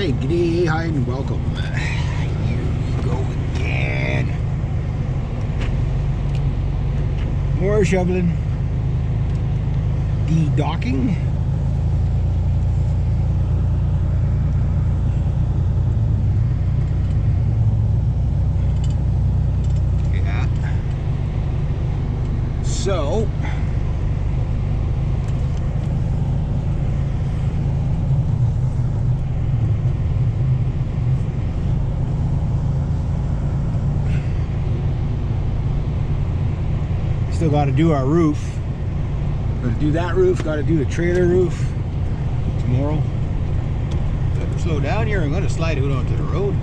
Alright, g'day, hi and welcome. Here we go again. More shoveling. De-docking. Yeah. So still got to do our roof. Got to do that roof. Got to do the trailer roof tomorrow. Got to slow down here. I'm going to slide out onto the road.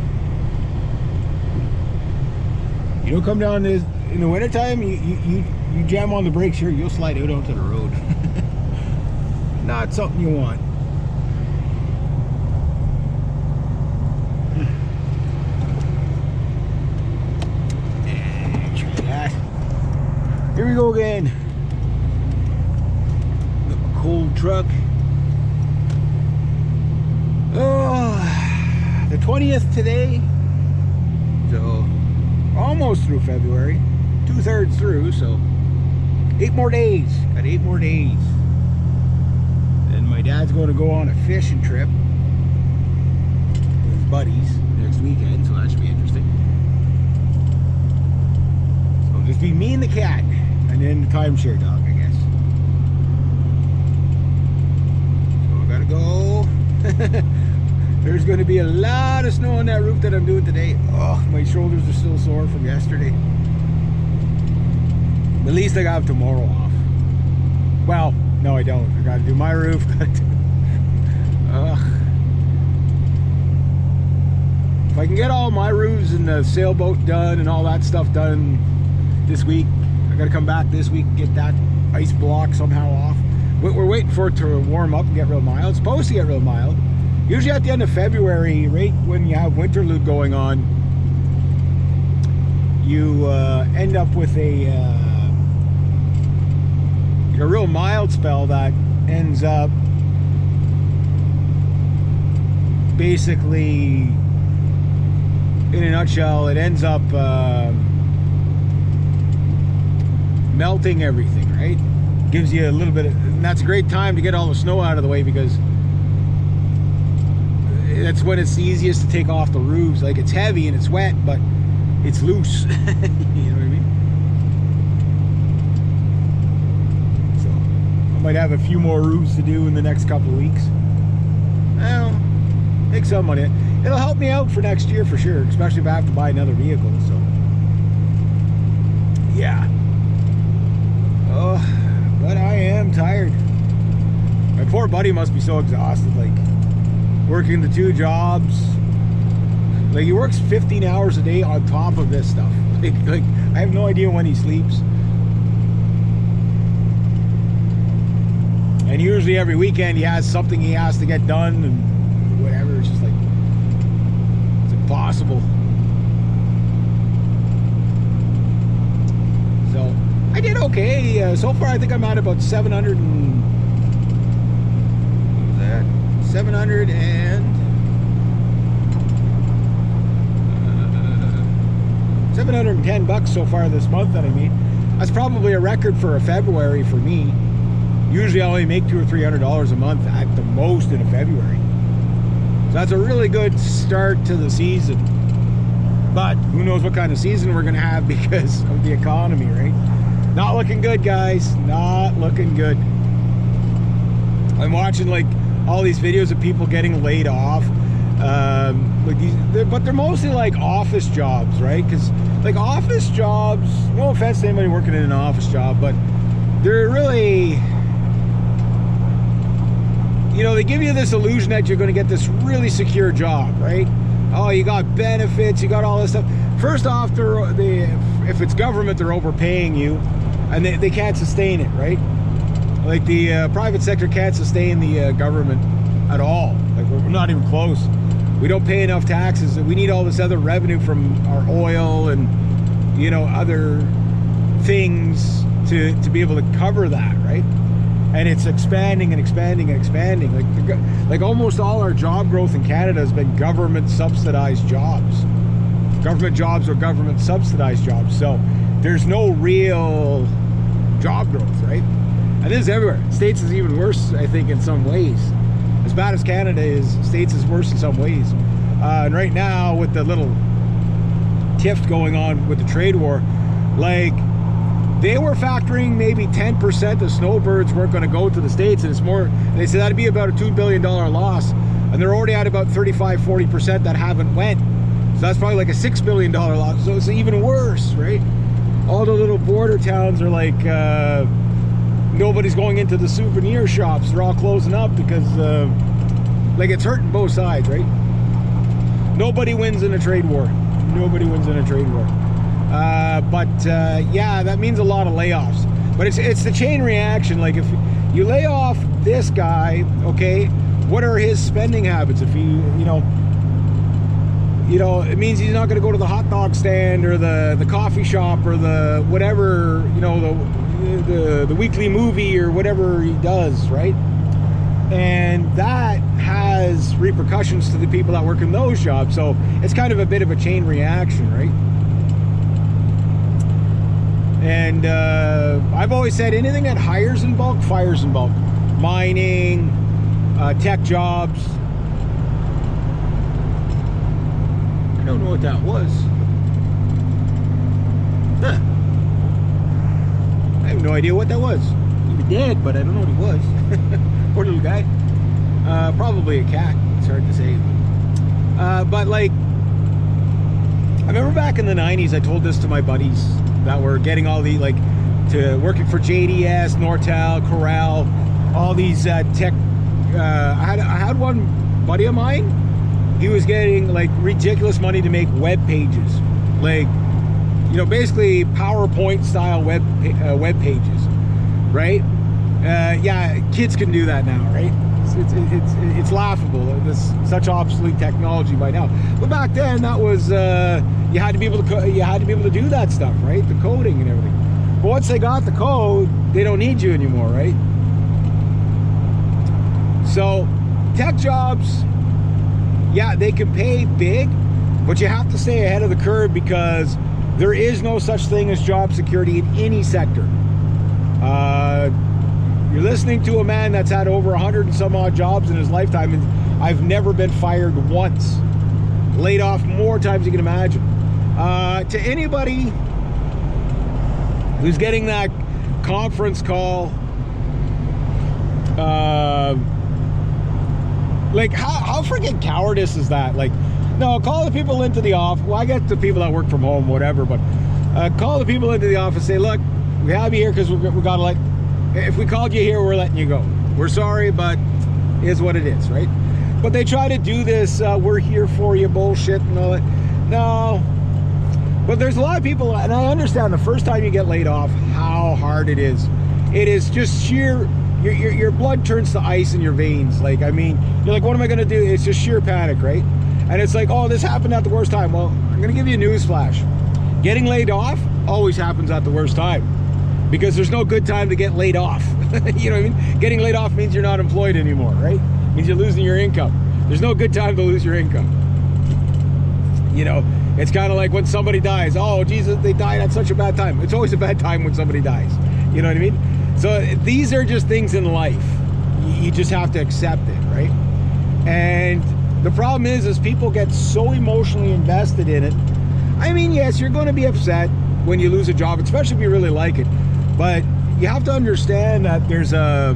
You don't come down this in the wintertime. You jam on the brakes here. You'll slide out onto the road. Not something you want. Here we go again. A cold truck. Oh, the 20th today. So almost through February. 2/3 through, so 8 more days. Got 8 more days. And my dad's going to go on a fishing trip with his buddies next weekend, so that should be interesting. So it'll just be me and the cat. And then the timeshare dog, I guess. So I gotta go. There's going to be a lot of snow on that roof that I'm doing today. Oh, my shoulders are still sore from yesterday. At least I got tomorrow off. Well, no, I don't. I gotta do my roof. If I can get all my roofs and the sailboat done and all that stuff done this week, gotta come back this week and get that ice block somehow off. We're waiting for it to warm up and get real mild. It's supposed to get real mild. Usually at the end of February, right when you have winterlude going on, you end up with a real mild spell that ends up basically, in a nutshell, it ends up melting everything, right? Gives you a little bit of, and that's a great time to get all the snow out of the way, because that's when it's the easiest to take off the roofs. Like, it's heavy and it's wet, but it's loose. You know what I mean? So I might have a few more roofs to do in the next couple of weeks. Well, make some money. It'll help me out for next year for sure, especially if I have to buy another vehicle. So yeah. Oh, but I am tired. My poor buddy must be so exhausted, like working the 2 jobs. Like, he works 15 hours a day on top of this stuff. Like I have no idea when he sleeps. And usually every weekend he has something he has to get done and whatever. It's just like, it's impossible. So I did okay. So far, I think I'm at about 700 and... What was that? 700 and... 710 bucks so far this month that I made. That's probably a record for a February for me. Usually I only make $200 or $300 a month at the most in a February. So that's a really good start to the season. But who knows what kind of season we're going to have because of the economy, right? Not looking good, guys. Not looking good. I'm watching like all these videos of people getting laid off. But they're mostly like office jobs, right? Because like office jobs, no offense to anybody working in an office job, but they're really, you know, they give you this illusion that you're going to get this really secure job, right? Oh, you got benefits, you got all this stuff. First off, if it's government, they're overpaying you, and they can't sustain it, right? Like the private sector can't sustain the government at all. Like, we're not even close. We don't pay enough taxes. We need all this other revenue from our oil and, you know, other things to be able to cover that, right? and it's expanding and expanding and expanding. Like almost all our job growth in Canada has been government subsidized jobs, government jobs or government subsidized jobs. So there's no real job growth, right? And this is everywhere. States is even worse, I think, in some ways. As bad as Canada is, States is worse in some ways. And right now, with the little tiff going on with the trade war, like, they were factoring maybe 10% of snowbirds weren't going to go to the States, and it's more, they said that'd be about a $2 billion loss, and they're already at about 35-40% that haven't went. So that's probably like a $6 billion loss. So it's even worse, right? All the little border towns are like, nobody's going into the souvenir shops. They're all closing up because, like, it's hurting both sides, right? Nobody wins in a trade war. Nobody wins in a trade war. Yeah, that means a lot of layoffs. But it's the chain reaction. Like, if you lay off this guy, okay, what are his spending habits? If you know, it means he's not going to go to the hot dog stand or the coffee shop or the whatever, you know, the weekly movie or whatever he does, right? And that has repercussions to the people that work in those jobs. So it's kind of a bit of a chain reaction, right? And I've always said anything that hires in bulk, fires in bulk. Mining, tech jobs. I don't know what that was. Huh. I have no idea what that was. He was dead, but I don't know what he was. Poor little guy. Probably a cat. It's hard to say. But like, I remember back in the 90s, I told this to my buddies that were getting all the, like, to working for JDS, Nortel, Corel, all these tech. I had one buddy of mine. He was getting like ridiculous money to make web pages, like, you know, basically PowerPoint style web pages, right? Yeah, kids can do that now, right? It's laughable. This such obsolete technology by now. But back then, that was you had to be able to do that stuff, right? The coding and everything. But once they got the code, they don't need you anymore, right? So tech jobs, yeah, they can pay big, but you have to stay ahead of the curve because there is no such thing as job security in any sector. You're listening to a man that's had over 100 and some odd jobs in his lifetime, and I've never been fired once. Laid off more times than you can imagine. To anybody who's getting that conference call, like, how freaking cowardice is that? Like, no, call the people into the office. Well, I get the people that work from home, whatever, but call the people into the office, say, look, we have you here because we got to, like, if we called you here, we're letting you go. We're sorry, but it is what it is, right? But they try to do this, we're here for you bullshit and all that. No. But there's a lot of people, and I understand the first time you get laid off, how hard it is. It is just sheer, your blood turns to ice in your veins. Like, I mean, you're like, what am I going to do? It's just sheer panic, right? And it's like, oh, this happened at the worst time. Well, I'm going to give you a news flash. Getting laid off always happens at the worst time. Because there's no good time to get laid off. You know what I mean? Getting laid off means you're not employed anymore, right? It means you're losing your income. There's no good time to lose your income. You know, it's kind of like when somebody dies. Oh, Jesus, they died at such a bad time. It's always a bad time when somebody dies. You know what I mean? So these are just things in life. You just have to accept it, right? And the problem is people get so emotionally invested in it. I mean, yes, you're going to be upset when you lose a job, especially if you really like it. But you have to understand that there's that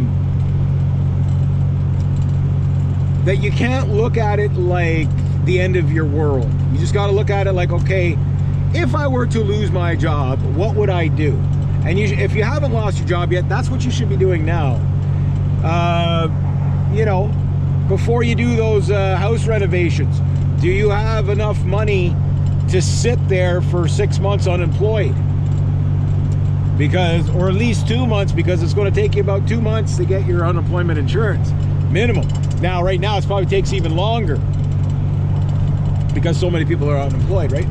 you can't look at it like the end of your world. You just got to look at it like, okay, if I were to lose my job, what would I do? And if you haven't lost your job yet, that's what you should be doing now. You know, before you do those house renovations, do you have enough money to sit there for 6 months unemployed? Because, or at least 2 months, because it's going to take you about 2 months to get your unemployment insurance, minimum. Now, right now, it probably takes even longer because so many people are unemployed, right?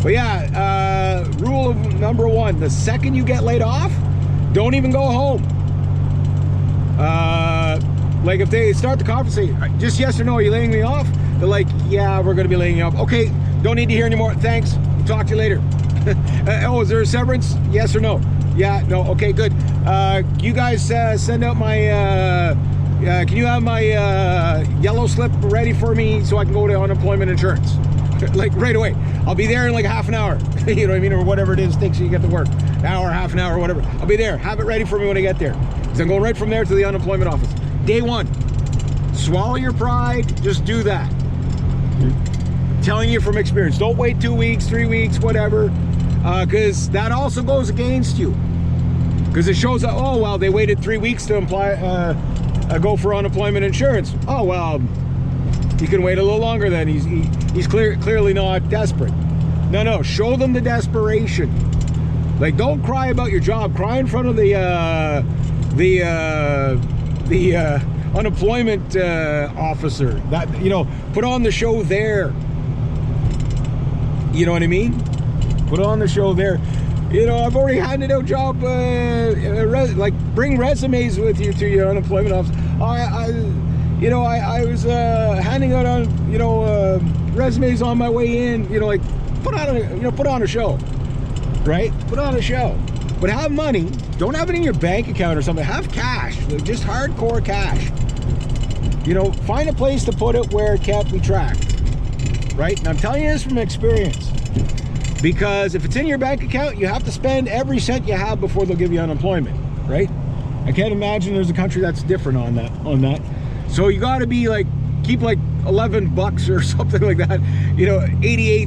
But yeah, rule of number one, the second you get laid off, don't even go home. Like if they start the conference, say, just yes or no, are you laying me off? They're like, yeah, we're going to be laying you off. Okay, don't need to hear anymore. Thanks. Talk to you later. Oh, is there a severance? Yes or no? Yeah, no. Okay, good. You guys send out my, can you have my yellow slip ready for me so I can go to unemployment insurance? Like right away. I'll be there in like half an hour. You know what I mean? Or whatever it is takes you to get to work. An hour, half an hour, whatever. I'll be there. Have it ready for me when I get there. Because I'm going right from there to the unemployment office. Day one. Swallow your pride. Just do that. I'm telling you from experience. Don't wait 2 weeks, 3 weeks, whatever. Because that also goes against you. Because it shows that, oh, well, they waited 3 weeks to go for unemployment insurance. Oh, well, he can wait a little longer then. He's clearly not desperate. No, show them the desperation. Like, don't cry about your job. Cry in front of the unemployment officer. That, you know, put on the show there. You know what I mean? Put on the show there. You know, I've already handed out job, like bring resumes with you to your unemployment office. I was handing out on, you know, resumes on my way in. You know, like put on a show, right? Put on a show. But have money. Don't have it in your bank account or something. Have cash, like just hardcore cash. You know, find a place to put it where it can't be tracked, right? And I'm telling you this from experience. Because if it's in your bank account, you have to spend every cent you have before they'll give you unemployment, right? I can't imagine there's a country that's different on that. So you got to be like, keep like $11 or something like that, you know, 88